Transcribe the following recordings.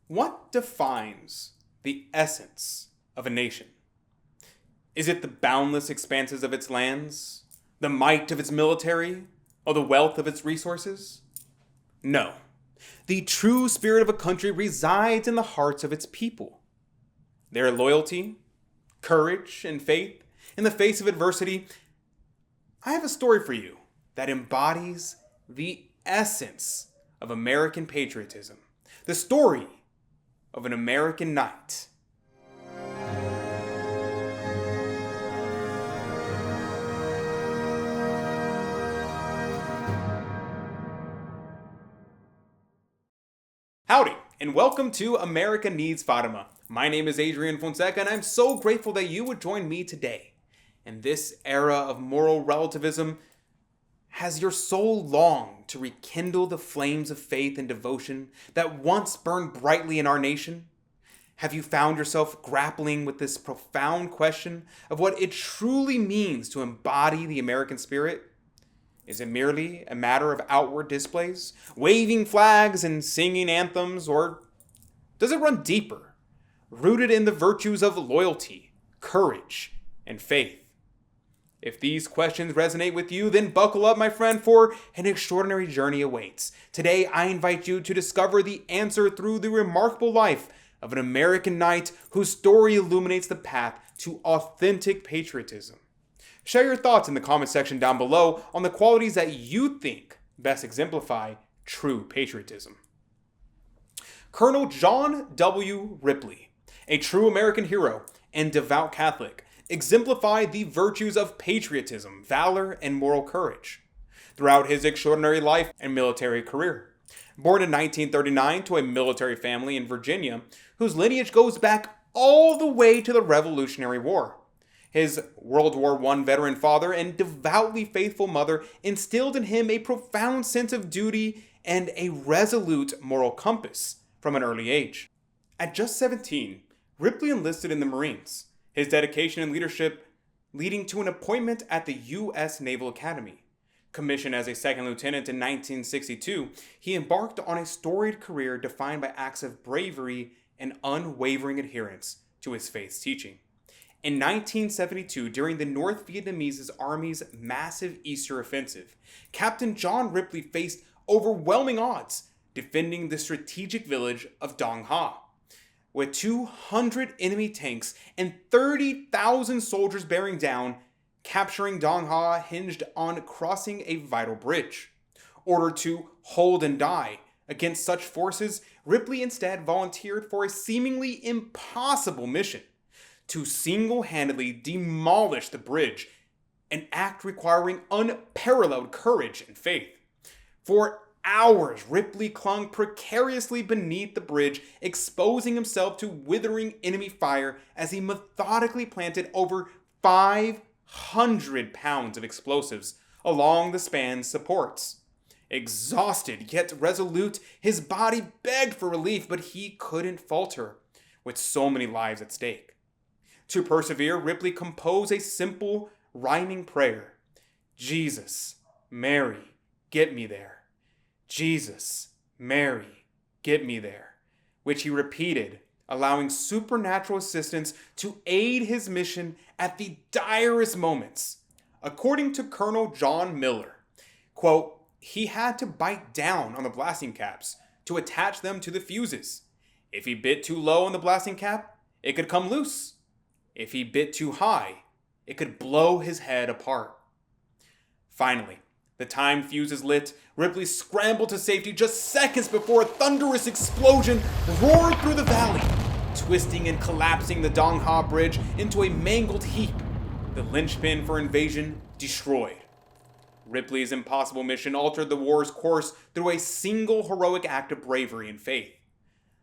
What defines the essence of a nation? Is it the boundless expanses of its lands, the might of its military, or the wealth of its resources? No. The true spirit of a country resides in the hearts of its people. Their loyalty, courage, and faith in the face of adversity. I have a story for you that embodies the essence of American patriotism. The story of an American knight. Howdy, and welcome to America Needs Fatima. My name is Adrian Fonseca, and I'm so grateful that you would join me today. In this era of moral relativism, has your soul longed to rekindle the flames of faith and devotion that once burned brightly in our nation? Have you found yourself grappling with this profound question of what it truly means to embody the American spirit? Is it merely a matter of outward displays, waving flags and singing anthems, or does it run deeper, rooted in the virtues of loyalty, courage, and faith? If these questions resonate with you, then buckle up, my friend, for an extraordinary journey awaits. Today, I invite you to discover the answer through the remarkable life of an American knight whose story illuminates the path to authentic patriotism. Share your thoughts in the comment section down below on the qualities that you think best exemplify true patriotism. Colonel John W. Ripley, a true American hero and devout Catholic, exemplified the virtues of patriotism, valor, and moral courage throughout his extraordinary life and military career. Born in 1939 to a military family in Virginia, whose lineage goes back all the way to the Revolutionary War. His World War I veteran father and devoutly faithful mother instilled in him a profound sense of duty and a resolute moral compass from an early age. At just 17, Ripley enlisted in the Marines, his dedication and leadership leading to an appointment at the U.S. Naval Academy. Commissioned as a second lieutenant in 1962, he embarked on a storied career defined by acts of bravery and unwavering adherence to his faith's teaching. In 1972, during the North Vietnamese Army's massive Easter offensive, Captain John Ripley faced overwhelming odds defending the strategic village of Dong Ha. With 200 enemy tanks and 30,000 soldiers bearing down, capturing Dong Ha hinged on crossing a vital bridge. Ordered to hold and die against such forces, Ripley instead volunteered for a seemingly impossible mission: to single-handedly demolish the bridge, an act requiring unparalleled courage and faith. For hours, Ripley clung precariously beneath the bridge, exposing himself to withering enemy fire as he methodically planted over 500 pounds of explosives along the span's supports. Exhausted yet resolute, his body begged for relief, but he couldn't falter with so many lives at stake. To persevere, Ripley composed a simple, rhyming prayer: Jesus, Mary, get me there. Jesus, Mary, get me there, which he repeated, allowing supernatural assistance to aid his mission at the direst moments. According to Colonel John Miller, quote, he had to bite down on the blasting caps to attach them to the fuses. If he bit too low on the blasting cap, it could come loose. If he bit too high, it could blow his head apart. Finally, the timed fuses lit, Ripley scrambled to safety just seconds before a thunderous explosion roared through the valley, twisting and collapsing the Dong Ha bridge into a mangled heap, the linchpin for invasion destroyed. Ripley's impossible mission altered the war's course through a single heroic act of bravery and faith.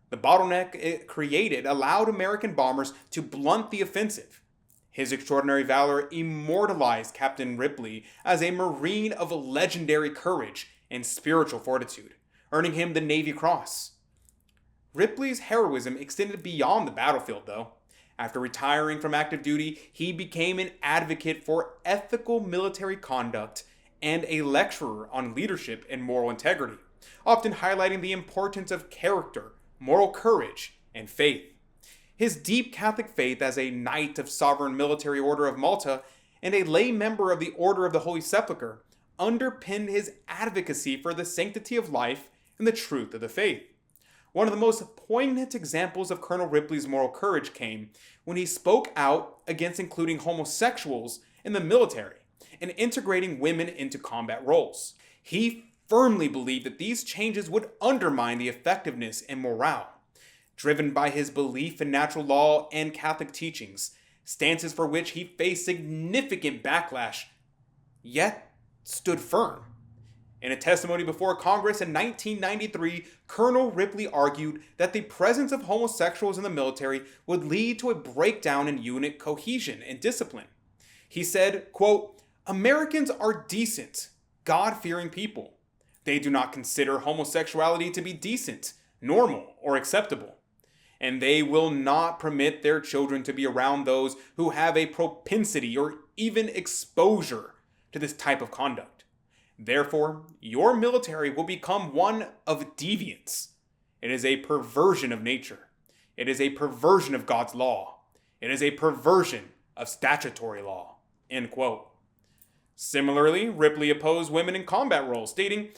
The bottleneck it created allowed American bombers to blunt the offensive. His extraordinary valor immortalized Captain Ripley as a Marine of legendary courage and spiritual fortitude, earning him the Navy Cross. Ripley's heroism extended beyond the battlefield, though. After retiring from active duty, he became an advocate for ethical military conduct and a lecturer on leadership and moral integrity, often highlighting the importance of character, moral courage, and faith. His deep Catholic faith as a Knight of Sovereign Military Order of Malta and a lay member of the Order of the Holy Sepulchre underpinned his advocacy for the sanctity of life and the truth of the faith. One of the most poignant examples of Colonel Ripley's moral courage came when he spoke out against including homosexuals in the military and integrating women into combat roles. He firmly believed that these changes would undermine the effectiveness and morale. Driven by his belief in natural law and Catholic teachings, stances for which he faced significant backlash, yet stood firm. In a testimony before Congress in 1993, Colonel Ripley argued that the presence of homosexuals in the military would lead to a breakdown in unit cohesion and discipline. He said, quote, "Americans are decent, God-fearing people. They do not consider homosexuality to be decent, normal, or acceptable. And they will not permit their children to be around those who have a propensity or even exposure to this type of conduct. Therefore, your military will become one of deviance. It is a perversion of nature. It is a perversion of God's law. It is a perversion of statutory law." End quote. Similarly, Ripley opposed women in combat roles, stating,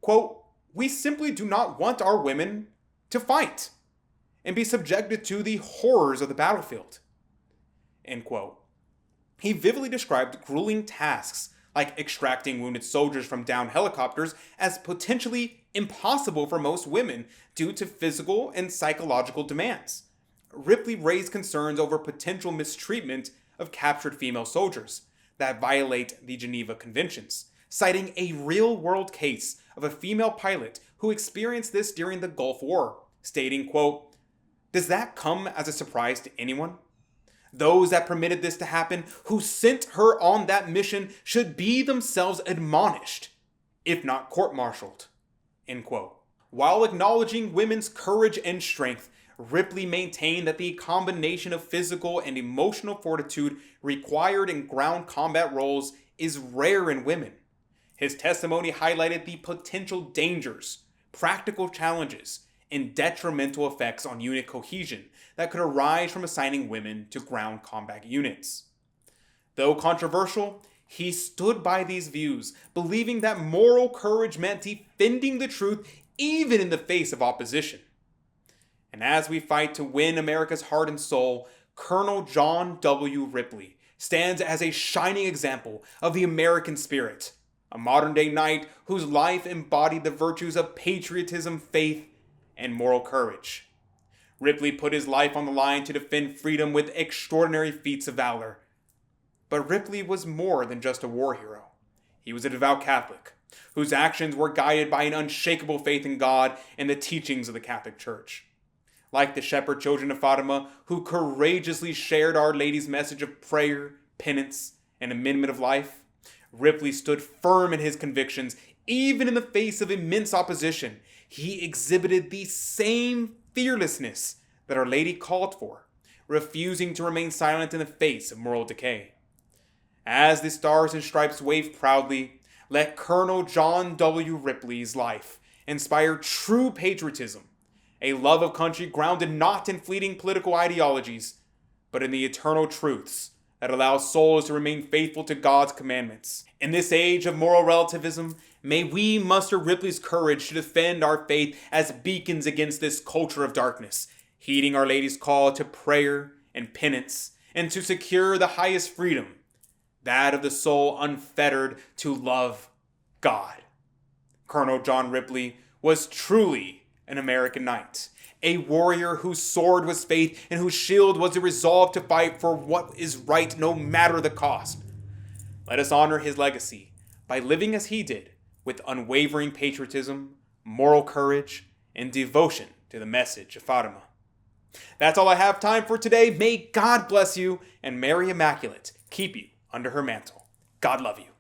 quote, "We simply do not want our women to fight and be subjected to the horrors of the battlefield." End quote. He vividly described grueling tasks like extracting wounded soldiers from downed helicopters as potentially impossible for most women due to physical and psychological demands. Ripley raised concerns over potential mistreatment of captured female soldiers that violate the Geneva Conventions, citing a real-world case of a female pilot who experienced this during the Gulf War, stating, quote, "Does that come as a surprise to anyone? Those that permitted this to happen, who sent her on that mission, should be themselves admonished, if not court-martialed." End quote. While acknowledging women's courage and strength, Ripley maintained that the combination of physical and emotional fortitude required in ground combat roles is rare in women. His testimony highlighted the potential dangers, practical challenges, and detrimental effects on unit cohesion that could arise from assigning women to ground combat units. Though controversial, he stood by these views, believing that moral courage meant defending the truth even in the face of opposition. And as we fight to win America's heart and soul, Colonel John W. Ripley stands as a shining example of the American spirit, a modern-day knight whose life embodied the virtues of patriotism, faith, and moral courage. Ripley put his life on the line to defend freedom with extraordinary feats of valor. But Ripley was more than just a war hero. He was a devout Catholic, whose actions were guided by an unshakable faith in God and the teachings of the Catholic Church. Like the shepherd children of Fatima, who courageously shared Our Lady's message of prayer, penance, and amendment of life, Ripley stood firm in his convictions, even in the face of immense opposition. He exhibited the same fearlessness that Our Lady called for, refusing to remain silent in the face of moral decay. As the stars and stripes wave proudly, let Colonel John W. Ripley's life inspire true patriotism, a love of country grounded not in fleeting political ideologies, but in the eternal truths that allow souls to remain faithful to God's commandments. In this age of moral relativism, may we muster Ripley's courage to defend our faith as beacons against this culture of darkness, heeding Our Lady's call to prayer and penance, and to secure the highest freedom, that of the soul unfettered to love God. Colonel John Ripley was truly an American knight, a warrior whose sword was faith and whose shield was a resolve to fight for what is right no matter the cost. Let us honor his legacy by living as he did, with unwavering patriotism, moral courage, and devotion to the message of Fatima. That's all I have time for today. May God bless you and Mary Immaculate keep you under her mantle. God love you.